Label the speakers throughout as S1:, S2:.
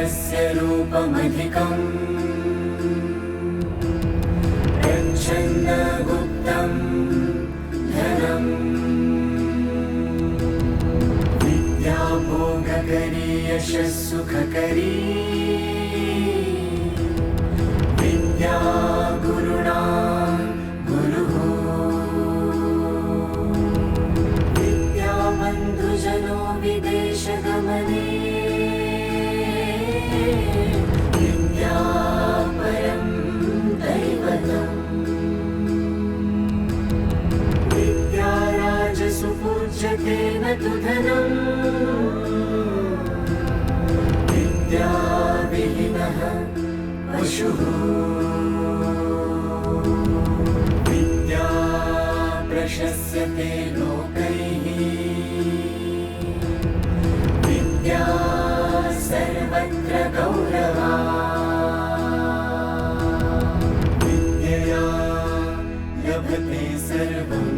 S1: पुरुषस्य रूपमधिकम् प्रच्छन्नगुप्तं धनम् विद्या भोगकरी यशः सुखकरी विद्या गुरुणा गुरुः विद्या बन्धुजनो विदेशगमने विद्या परं दैवतम् विद्या राजसु पूज्यते न तु धनम् विद्या विहीनः पशुः विद्या प्रशस्यते लोकैः विद्या सर्वत्र गौरवा विद्यया लभते सर्वम्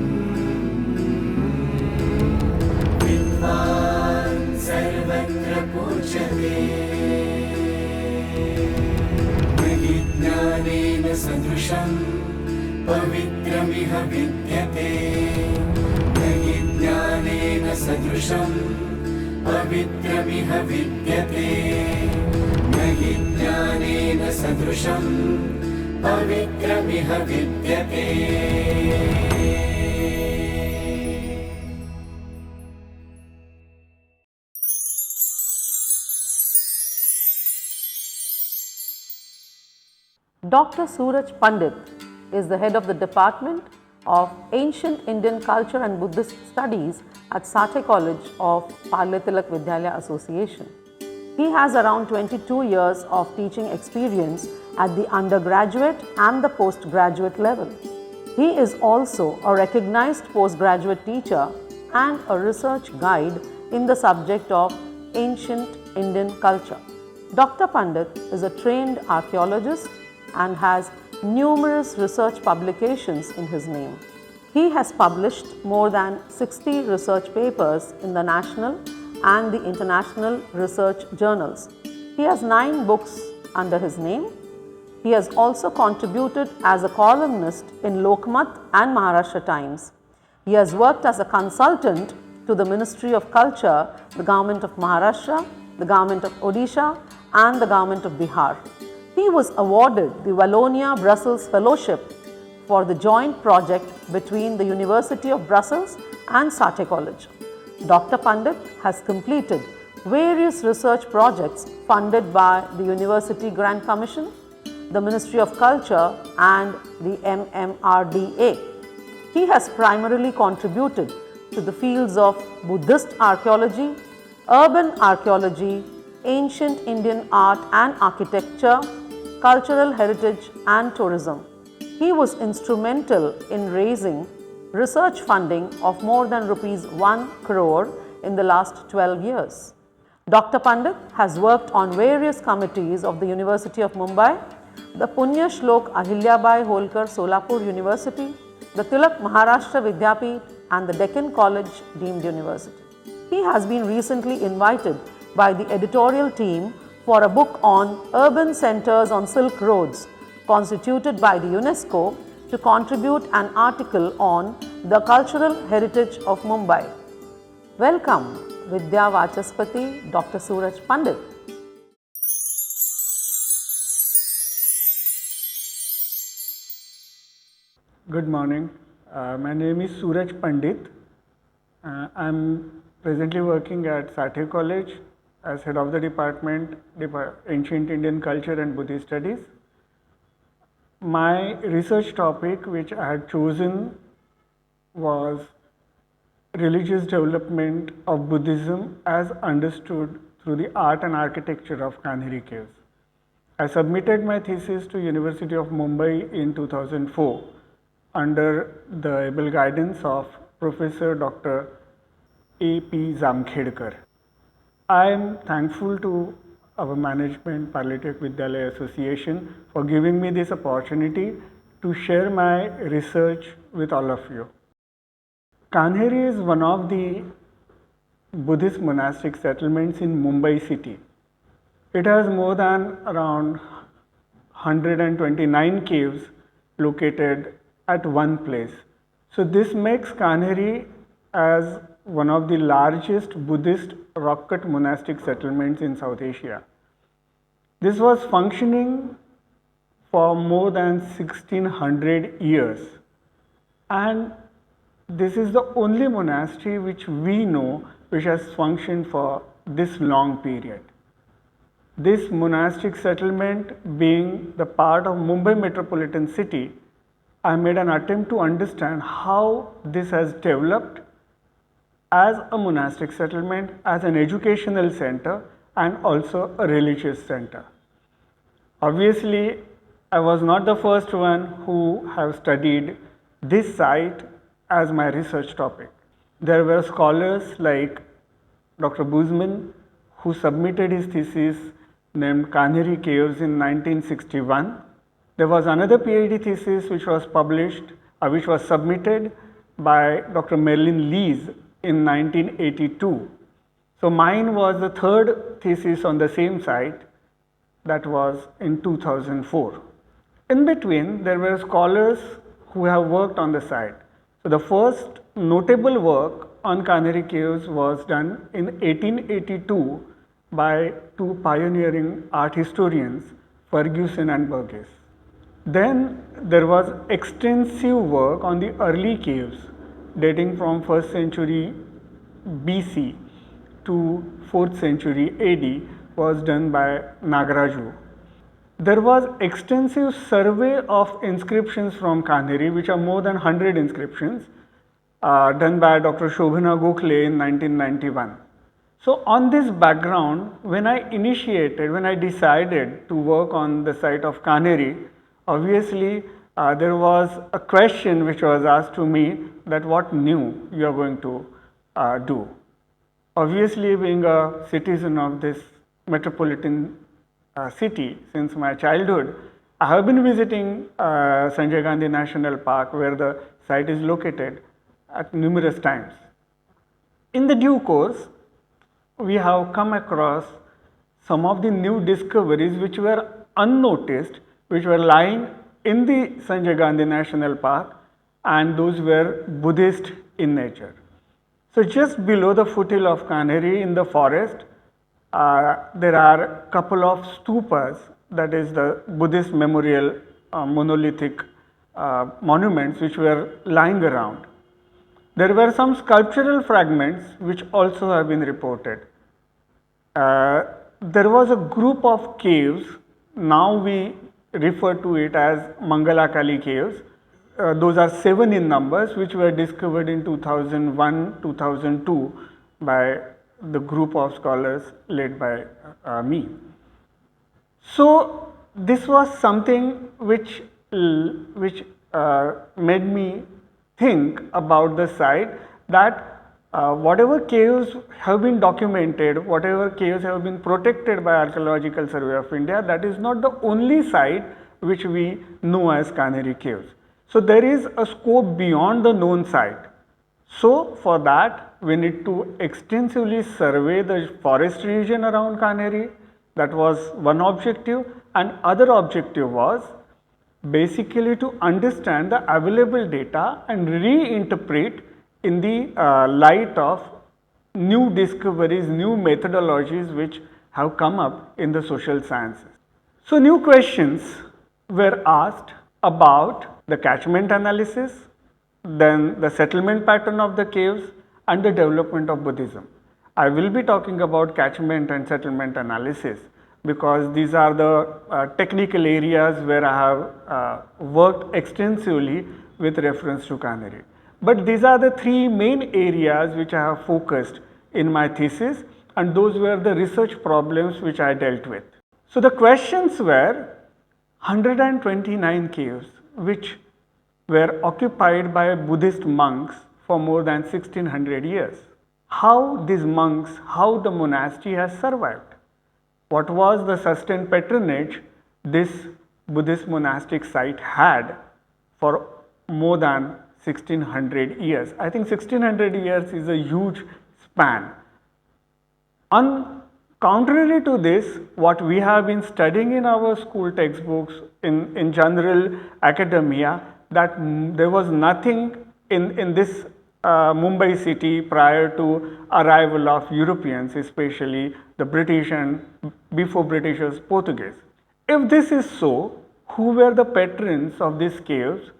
S1: विद्वान् सर्वत्र पूज्यते ज्ञानेन सदृशं पवित्रमिह विद्यते न हि ज्ञानेन सदृशं पवित्रमिह विद्यते न हि ज्ञानेन सदृशं पवित्रमिह विद्यते।
S2: Dr. Suraj Pandit is the head of the Department of Ancient Indian Culture and Buddhist Studies at Sathaye College of Parle Tilak Vidyalaya Association. He has around 22 years of teaching experience at the undergraduate and the postgraduate level. He is also a recognized postgraduate teacher and a research guide in the subject of ancient Indian culture. Dr. Pandit is a trained archaeologist and has numerous research publications in his name. He has published more than 60 research papers in the national and the international research journals. He has 9 books under his name. He has also contributed as a columnist in Lokmat and Maharashtra Times. He has worked as a consultant to the Ministry of Culture, the Government of Maharashtra, the Government of Odisha and the Government of Bihar. He was awarded the Wallonia-Brussels Fellowship for the joint project between the University of Brussels and Sathaye College. Dr. Pandit has completed various research projects funded by the University Grant Commission, the Ministry of Culture and the MMRDA. He has primarily contributed to the fields of Buddhist archaeology, urban archaeology, ancient Indian art and architecture, cultural heritage and tourism. He was instrumental in raising research funding of more than rupees 1 crore in the last 12 years. Dr. Pandit has worked on various committees of the University of Mumbai, the Punya Shlok Ahilyabai Holkar Solapur University, the Tilak Maharashtra Vidyapith and the Deccan College Deemed University. He has been recently invited by the editorial team for a book on urban centers on Silk Roads constituted by the UNESCO to contribute an article on the cultural heritage of Mumbai. Welcome, Vidyavachaspati, Dr. Suraj Pandit.
S3: Good morning. My name is Suraj Pandit. I'm presently working at Sathaye College as head of the department, Ancient Indian Culture and Buddhist Studies. My research topic which I had chosen was religious development of Buddhism as understood through the art and architecture of Kanheri caves. I submitted my thesis to University of Mumbai in 2004 under the able guidance of Professor Dr. A.P. Zamkhedkar. I am thankful to our management, Parle Vidyalaya Association, for giving me this opportunity to share my research with all of you. Kanheri is one of the Buddhist monastic settlements in Mumbai city. It has more than around 129 caves located at one place. So this makes Kanheri as one of the largest Buddhist rock cut monastic settlements in South Asia. This was functioning for more than 1600 years, and this is the only monastery which we know which has functioned for this long period. This monastic settlement being the part of Mumbai metropolitan city, I made an attempt to understand how this has developed as a monastic settlement, as an educational center, and also a religious center. Obviously, I was not the first one who have studied this site as my research topic. There were scholars like Dr. Buzman, who submitted his thesis named Kanheri Caves in 1961. There was another PhD thesis which was published, which was submitted by Dr. Merlin Lees in 1982. So mine was the third thesis on the same site, that was in 2004. In between, there were scholars who have worked on the site. So the first notable work on Kanheri Caves was done in 1882 by two pioneering art historians, Ferguson and Burgess. Then there was extensive work on the early caves dating from 1st century BC to 4th century AD was done by Nagaraju. There was extensive survey of inscriptions from Kanheri, which are more than 100 inscriptions, done by Dr. Shobhana Gokhale in 1991. So on this background, when I decided to work on the site of Kanheri, obviously there was a question which was asked to me that what new you are going to do. Obviously, being a citizen of this metropolitan city since my childhood, I have been visiting Sanjay Gandhi National Park, where the site is located, at numerous times. In the due course, we have come across some of the new discoveries which were unnoticed, which were lying in the Sanjay Gandhi National Park, and those were Buddhist in nature. So just below the foothill of Kanheri in the forest, there are a couple of stupas, that is the Buddhist memorial monolithic monuments which were lying around. There were some sculptural fragments which also have been reported. There was a group of caves, now we refer to it as Mangalakali caves. Those are 7 in numbers, which were discovered in 2001-2002 by the group of scholars led by me. So this was something which made me think about the site, that whatever caves have been documented, whatever caves have been protected by Archaeological Survey of India, that is not the only site which we know as Kanheri Caves. So there is a scope beyond the known site. So for that, we need to extensively survey the forest region around Kanheri. That was one objective, and other objective was basically to understand the available data and reinterpret in the light of new discoveries, new methodologies which have come up in the social sciences. So new questions were asked about the catchment analysis, then the settlement pattern of the caves, and the development of Buddhism. I will be talking about catchment and settlement analysis because these are the technical areas where I have worked extensively with reference to Kanheri. But these are the 3 main areas which I have focused in my thesis, and those were the research problems which I dealt with. So the questions were 129 caves which were occupied by Buddhist monks for more than 1600 years. How these monks, how the monastery has survived? What was the sustained patronage this Buddhist monastic site had for more than 1600 years? I think 1600 years is a huge span. Contrary to this, what we have been studying in our school textbooks, in general academia, that there was nothing in this Mumbai city prior to arrival of Europeans, especially the British and before Britishers, Portuguese. If this is so, who were the patrons of these caves,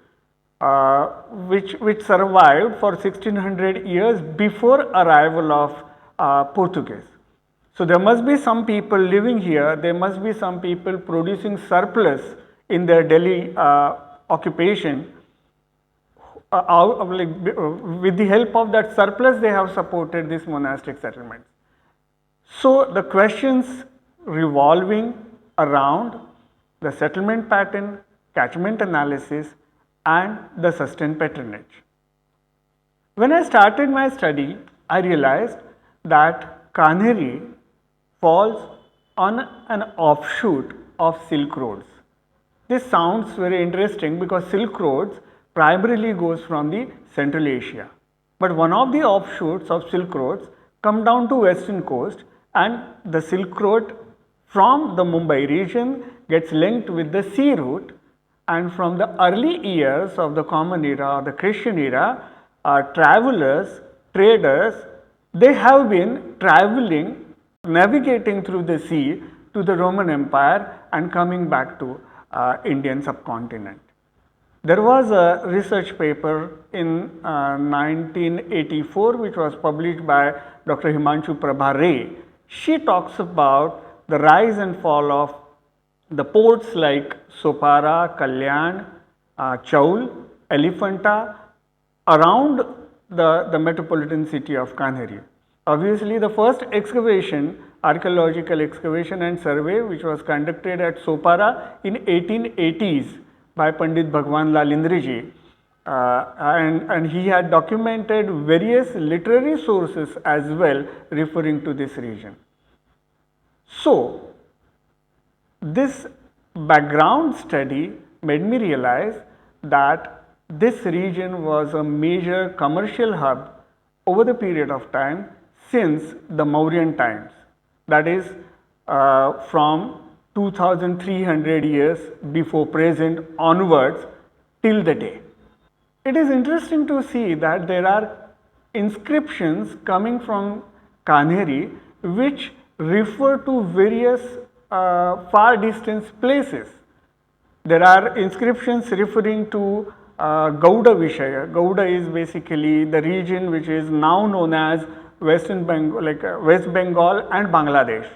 S3: which survived for 1600 years before arrival of Portuguese? So there must be some people living here, there must be some people producing surplus in their daily occupation. With the help of that surplus, they have supported these monastic settlements. So the questions revolving around the settlement pattern, catchment analysis, and the sustained patronage. When I started my study, I realized that Kanheri falls on an offshoot of Silk Roads. This sounds very interesting because Silk Roads primarily goes from the Central Asia. But one of the offshoots of Silk Roads come down to western coast, and the Silk Road from the Mumbai region gets linked with the sea route, and from the early years of the Common Era or the Christian era, travelers, traders, they have been traveling, navigating through the sea to the Roman Empire and coming back to Indian subcontinent. There was a research paper in 1984 which was published by Dr. Himanshu Prabha. She talks about the rise and fall of the ports like Sopara, Kalyan, Chaul, Elephanta around the metropolitan city of Kanheri. Obviously, the first excavation, archaeological excavation and survey, which was conducted at Sopara in 1880s by Pandit Bhagwan Lal Indriji, and he had documented various literary sources as well referring to this region. So, this background study made me realize that this region was a major commercial hub over the period of time since the Mauryan times, that is from 2300 years before present onwards till the day. It is interesting to see that there are inscriptions coming from Kanheri which refer to various far distant places. There are inscriptions referring to Gauda Vishaya. Gauda is basically the region which is now known as Western Bengal, like West Bengal and Bangladesh.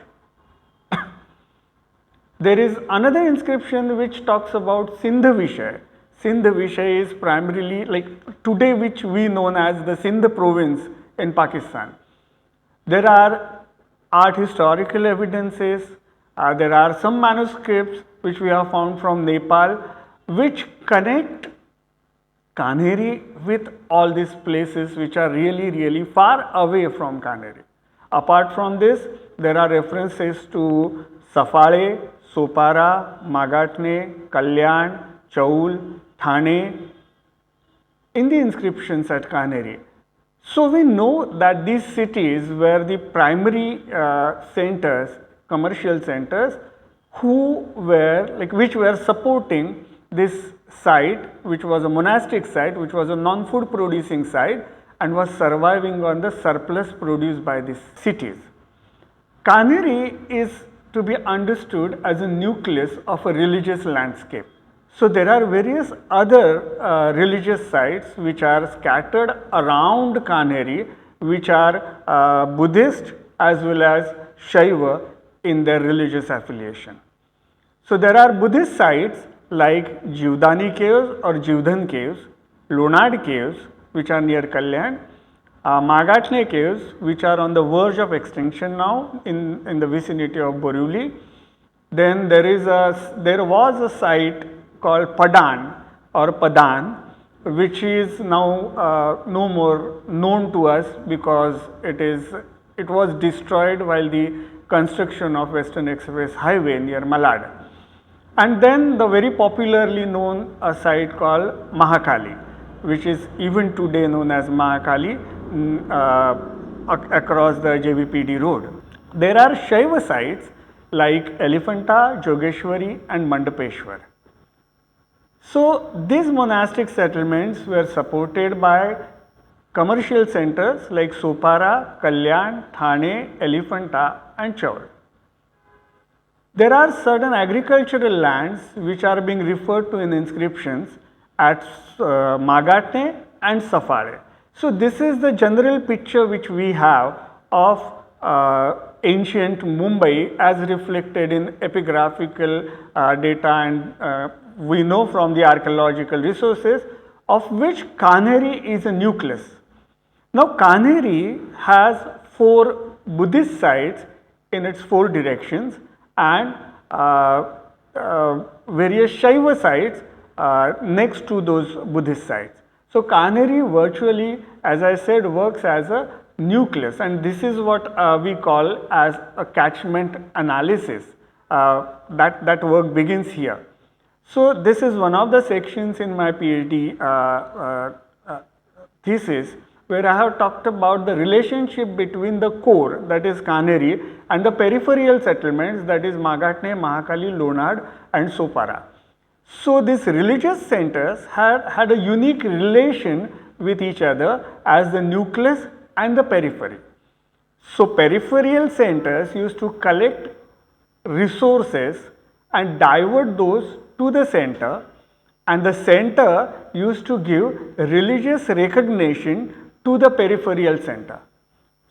S3: There is another inscription which talks about Sindh Vishaya. Sindh Vishaya is primarily like today which we known as the Sindh province in Pakistan. There are art historical evidences, there are some manuscripts which we have found from Nepal which connect Kanheri with all these places which are really far away from Kanheri. Apart from this, there are references to Sathaye, Sopara, Magatne, Kalyan, Chaul, Thane in the inscriptions at Kanheri. So we know that these cities were the primary centers, commercial centers, which were supporting this site, which was a monastic site, which was a non-food producing site, and was surviving on the surplus produced by these cities. Kanheri is to be understood as a nucleus of a religious landscape. So there are various other religious sites which are scattered around Kanheri, which are Buddhist as well as Shaiva in their religious affiliation. So there are Buddhist sites like Jivdani caves or Jivdhan caves, Lonad caves which are near Kalyan, Magatne caves which are on the verge of extinction now in the vicinity of Borivali. Then there was a site called Padan or Padan, which is now no more known to us because it was destroyed while the construction of Western Express Highway near Malad. And then the very popularly known a site called Mahakali, which is even today known as Mahakali across the JVPD road. There are Shaiva sites like Elephanta, Jogeshwari and Mandapeshwar. So these monastic settlements were supported by commercial centers like Sopara, Kalyan, Thane, Elephanta and Chaur. There are certain agricultural lands which are being referred to in inscriptions at Magatne and Safare. So this is the general picture which we have of ancient Mumbai as reflected in epigraphical data, and we know from the archaeological resources, of which Kanheri is a nucleus. Now Kanheri has 4 Buddhist sites in its 4 directions and various Shaiva sites next to those Buddhist sites. So Kanheri virtually, as I said, works as a nucleus, and this is what we call as a catchment analysis. That work begins here. So this is one of the sections in my PhD thesis, where I have talked about the relationship between the core, that is Kanheri, and the peripheral settlements, that is Magatne, Mahakali, Lonad and Sopara. So these religious centers had a unique relation with each other as the nucleus and the periphery. So peripheral centers used to collect resources and divert those to the center, and the center used to give religious recognition to the peripheral center.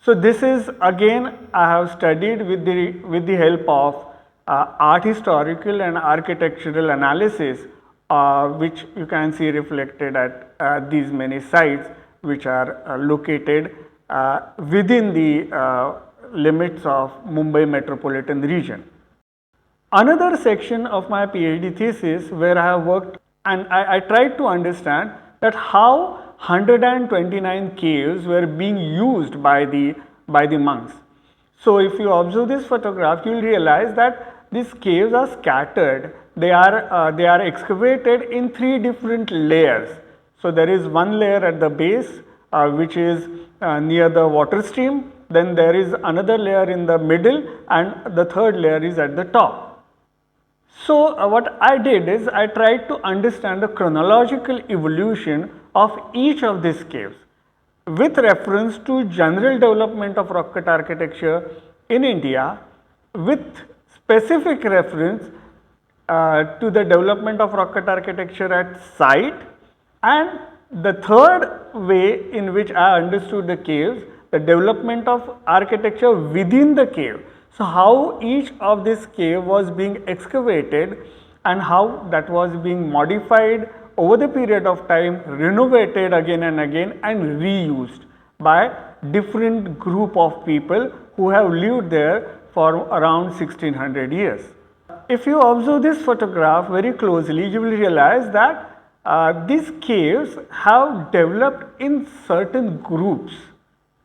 S3: So this is again I have studied with the help of art historical and architectural analysis, which you can see reflected at these many sites which are located within the limits of Mumbai metropolitan region. Another section of my PhD thesis where I have worked, and I tried to understand that how 129 caves were being used by the monks. So if you observe this photograph, you will realize that these caves are scattered. They are excavated in 3 different layers. So there is one layer at the base which is near the water stream, then there is another layer in the middle, and the third layer is at the top. So what I did is I tried to understand the chronological evolution of each of these caves with reference to general development of rock cut architecture in India, with specific reference to the development of rock cut architecture at site, and the third way in which I understood the caves, the development of architecture within the cave. So how each of this cave was being excavated and how that was being modified over the period of time, renovated again and again and reused by different group of people who have lived there for around 1600 years. If you observe this photograph very closely, you will realize that these caves have developed in certain groups.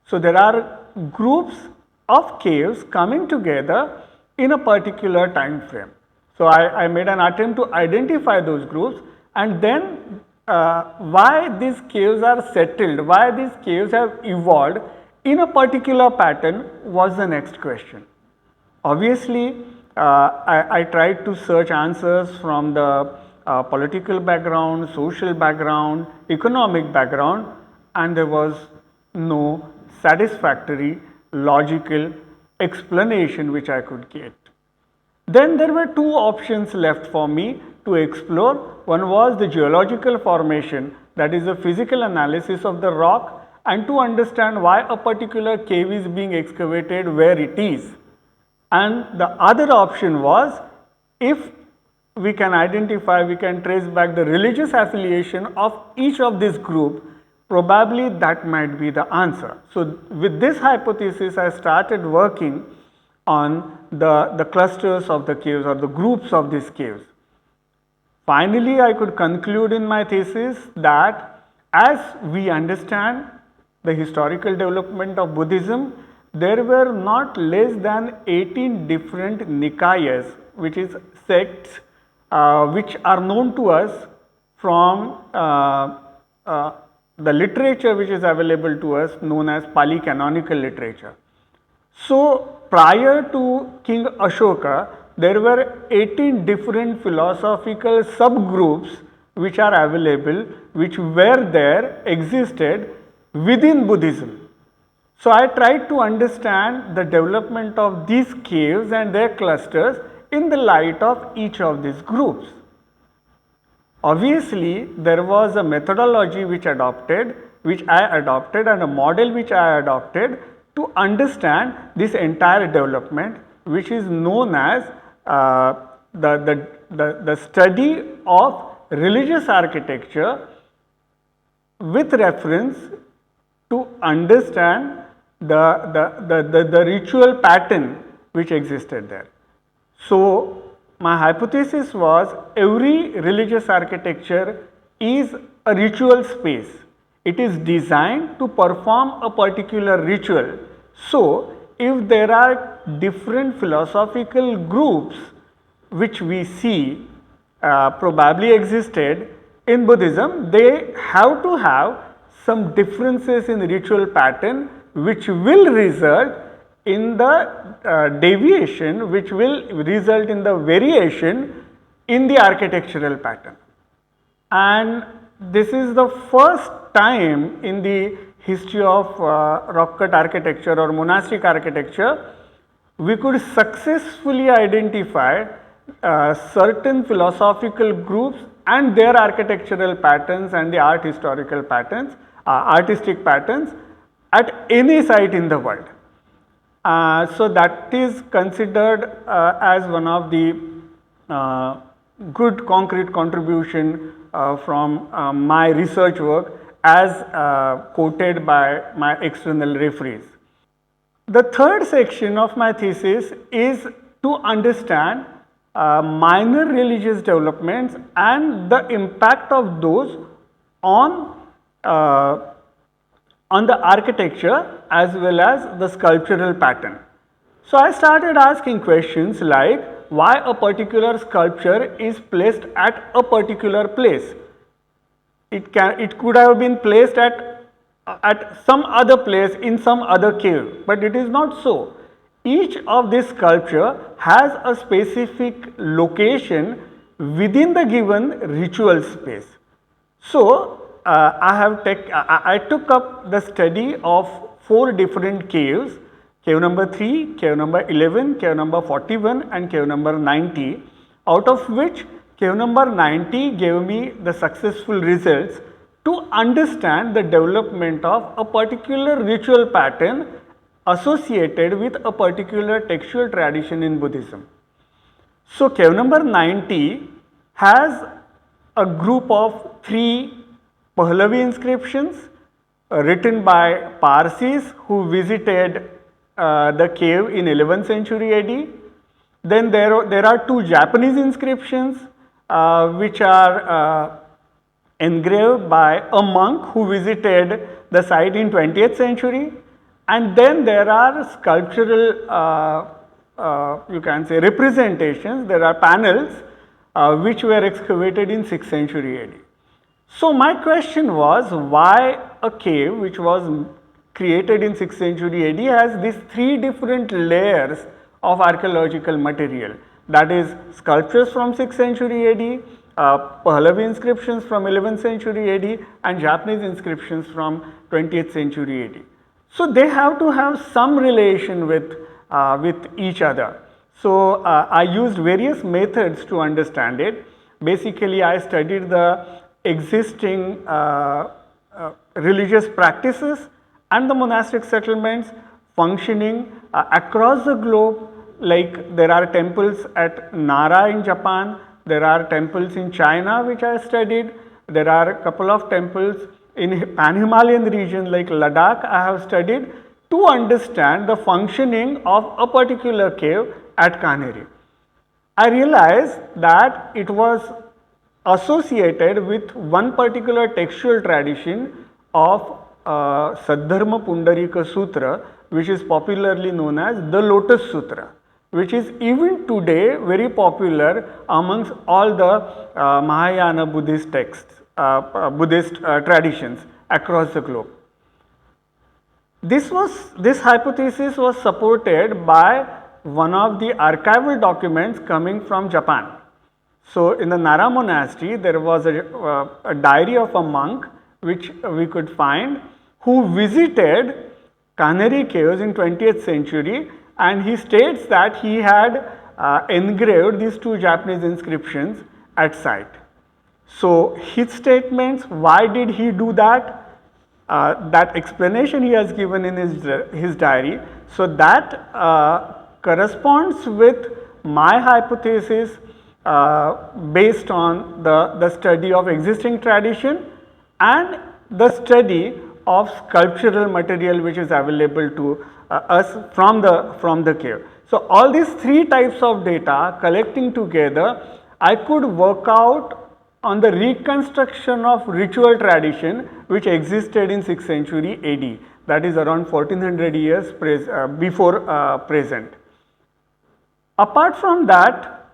S3: So there are groups of caves coming together in a particular time frame. So I made an attempt to identify those groups, and then why these caves are settled, why these caves have evolved in a particular pattern was the next question. Obviously, I tried to search answers from the political background, social background, economic background, and there was no satisfactory logical explanation which I could get. Then there were 2 options left for me to explore. One was the geological formation, that is the physical analysis of the rock, and to understand why a particular cave is being excavated where it is. And the other option was, if we can identify, we can trace back the religious affiliation of each of this group, probably that might be the answer. So with this hypothesis, I started working on the clusters of the caves or the groups of these caves. Finally, I could conclude in my thesis that as we understand the historical development of Buddhism, there were not less than 18 different Nikayas, which is sects, which are known to us from the literature which is available to us, known as Pali canonical literature. So prior to King Ashoka, there were 18 different philosophical subgroups which are available, which were there, existed within Buddhism. So I tried to understand the development of these caves and their clusters in the light of each of these groups. Obviously, there was a methodology which I adopted and a model which I adopted to understand this entire development, which is known as the study of religious architecture with reference to understand the ritual pattern which existed there. So my hypothesis was every religious architecture is a ritual space. It is designed to perform a particular ritual. So if there are different philosophical groups which we see probably existed in Buddhism, they have to have some differences in ritual pattern which will result in the deviation, which will result in the variation in the architectural pattern. And this is the first time in the history of rock cut architecture or monastic architecture we could successfully identify certain philosophical groups and their architectural patterns and the art historical patterns, artistic patterns at any site in the world. So that is considered as one of the good concrete contribution from my research work as quoted by my external referees. The third section of my thesis is to understand minor religious developments and the impact of those on the architecture as well as the sculptural pattern. So I started asking questions like why a particular sculpture is placed at a particular place. It could have been placed at some other place in some other cave, but it is not so. Each of this sculpture has a specific location within the given ritual space. So I took up the study of 4 different caves: cave number 3, cave number 11, cave number 41 and cave number 90, out of which cave number 90 gave me the successful results to understand the development of a particular ritual pattern associated with a particular textual tradition in Buddhism. So cave number 90 has a group of 3 Pahlavi inscriptions written by Parsis who visited the cave in 11th century AD. Then there are 2 Japanese inscriptions which are engraved by a monk who visited the site in 20th century. And then there are sculptural you can say representations, there are panels which were excavated in 6th century AD. So my question was, why a cave which was created in 6th century AD has these 3 different layers of archaeological material, that is sculptures from 6th century AD, Pahlavi inscriptions from 11th century AD and Japanese inscriptions from 20th century AD. So they have to have some relation with each other. So I used various methods to understand it. Basically I studied the existing religious practices and the monastic settlements functioning across the globe. Like there are temples at Nara in Japan, there are temples in China which I studied, there are a couple of temples in Pan-Himalayan region like Ladakh I have studied to understand the functioning of a particular cave at Kanheri. I realized that it was associated with one particular textual tradition of Saddharma Pundarika Sutra, which is popularly known as the Lotus Sutra, which is even today very popular amongst all the Mahayana Buddhist texts, Buddhist traditions across the globe. This hypothesis was supported by one of the archival documents coming from Japan. So in the Nara monastery there was a diary of a monk which we could find, who visited Kanheri caves in 20th century, and he states that he had engraved these two Japanese inscriptions at site. So his statements, why did he do that? That explanation he has given in his diary. So that corresponds with my hypothesis based on the study of existing tradition and the study of sculptural material which is available to us from the cave. So all these three types of data collecting together, I could work out on the reconstruction of ritual tradition which existed in 6th century AD, that is around 1400 years before present. Apart from that,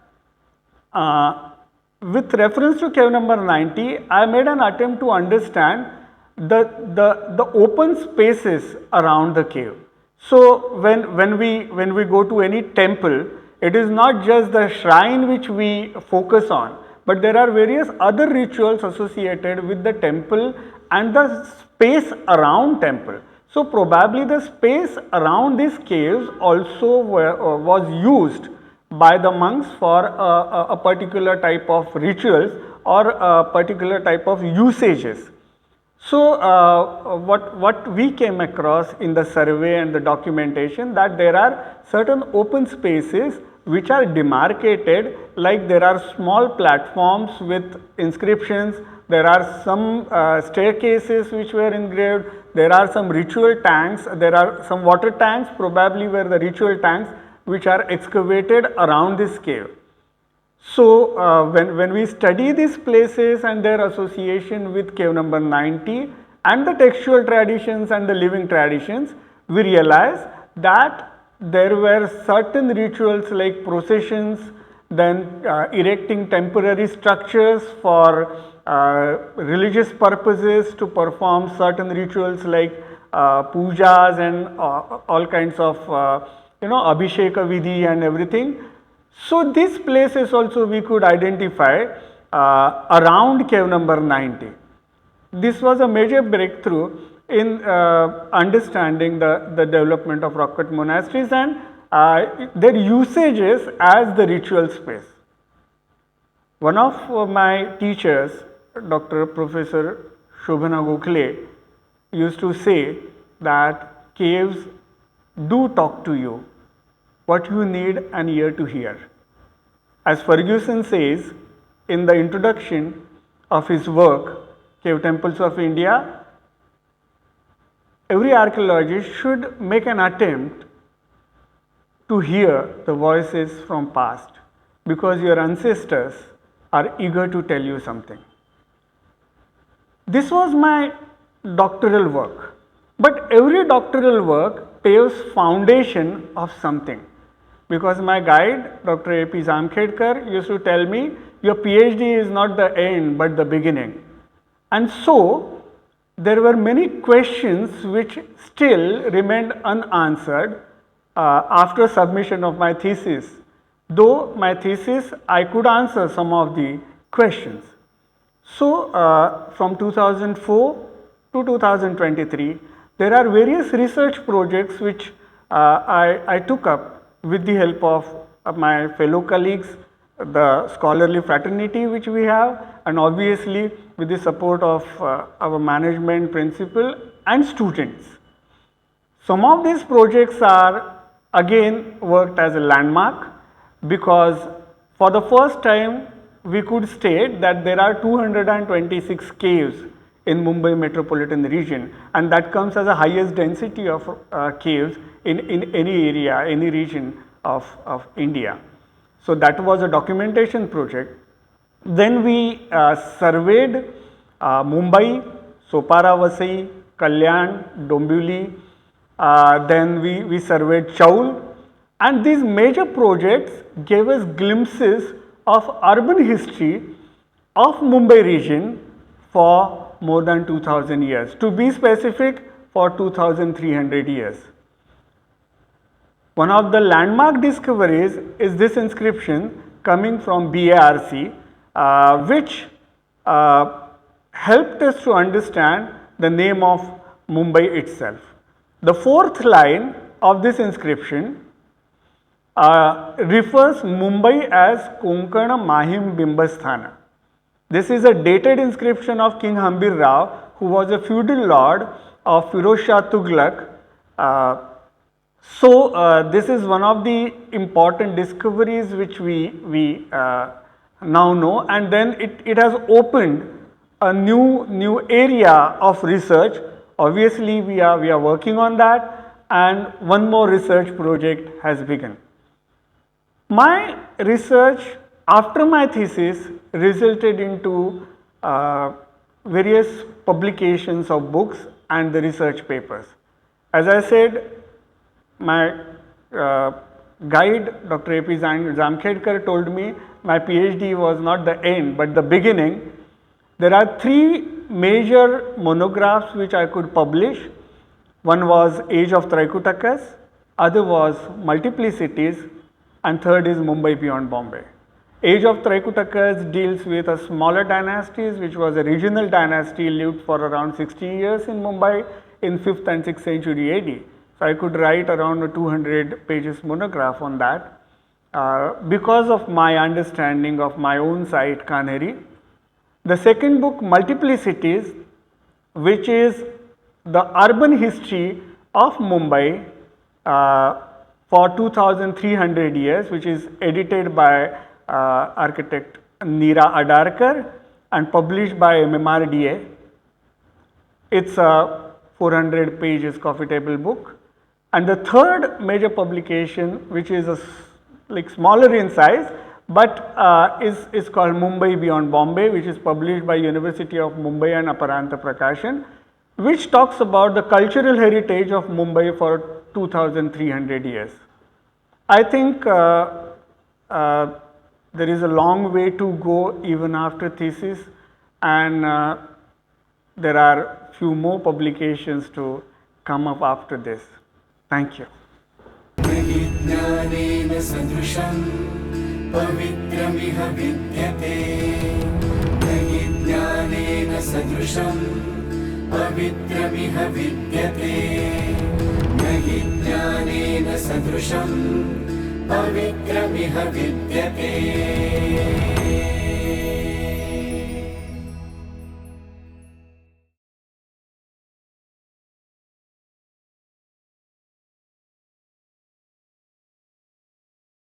S3: with reference to cave number 90, I made an attempt to understand the open spaces around the cave. So when we go to any temple, it is not just the shrine which we focus on, but there are various other rituals associated with the temple and the space around temple. So probably the space around these caves also was used by the monks for a particular type of rituals or a particular type of usages. So what we came across in the survey and the documentation, that there are certain open spaces which are demarcated, like there are small platforms with inscriptions, there are some staircases which were engraved, there are some ritual tanks, there are some water tanks, probably were the ritual tanks which are excavated around this cave. So when we study these places and their association with cave number 90 and the textual traditions and the living traditions, we realize that there were certain rituals like processions, then erecting temporary structures for religious purposes to perform certain rituals like pujas and all kinds of abhisheka vidhi and everything. So these places also we could identify around cave number 90. This was a major breakthrough in understanding the development of rock cut monasteries and their usages as the ritual space. One of my teachers, Dr. Professor Shobhana Gokhale, used to say that caves do talk to you, what you need an ear to hear. As Ferguson says in the introduction of his work, Cave Temples of India, every archaeologist should make an attempt to hear the voices from past, because your ancestors are eager to tell you something. This was my doctoral work, but every doctoral work paves foundation of something. Because my guide, Dr. A.P. Zamkhedkar, used to tell me, your PhD is not the end but the beginning. And so there were many questions which still remained unanswered after submission of my thesis. Though my thesis, I could answer some of the questions. So from 2004 to 2023, there are various research projects which I took up with the help of my fellow colleagues, the scholarly fraternity which we have, and obviously with the support of our management principal and students. Some of these projects are again worked as a landmark, because for the first time we could state that there are 226 caves in Mumbai metropolitan region, and that comes as the highest density of caves in any area, any region of India. So that was a documentation project. Then we surveyed Mumbai, Sopara Vasai, Kalyan, Dombivli, then we surveyed Chaul, and these major projects gave us glimpses of urban history of Mumbai region for more than 2000 years. To be specific, for 2300 years. One of the landmark discoveries is this inscription coming from BARC, which helped us to understand the name of Mumbai itself. The fourth line of this inscription refers Mumbai as Konkana Mahim Bimbasthana. This is a dated inscription of King Hambir Rao, who was a feudal lord of Firoz Shah Tughlaq. This is one of the important discoveries which we now know, and then it has opened a new area of research. Obviously, we are working on that, and one more research project has begun. My research after my thesis resulted into various publications of books and the research papers. As I said, my guide Dr. A.P. Zamkhedkar told me my PhD was not the end but the beginning. There are three major monographs which I could publish. One was Age of Traikutakas, other was Multiplicities, and third is Mumbai Beyond Bombay. Age of Traikutakas deals with a smaller dynasties, which was a regional dynasty, lived for around 60 years in Mumbai in 5th and 6th century AD. So I could write around a 200 pages monograph on that because of my understanding of my own site Kanheri. The second book, Multiplicities, which is the urban history of Mumbai for 2300 years, which is edited by architect Neera Adarkar and published by MMRDA. It's a 400 pages coffee table book. And the third major publication, which is smaller in size, but is called Mumbai Beyond Bombay, which is published by University of Mumbai and Aparanta Prakashan, which talks about the cultural heritage of Mumbai for 2300 years. I think there is a long way to go even after thesis, and there are few more publications to come up after this. Thank you.
S1: ज्ञानेन सदृशं पवित्रमिह विद्यते ज्ञानेन सदृशं पवित्रमिह विद्यते ज्ञानेन सदृशं पवित्रमिह विद्यते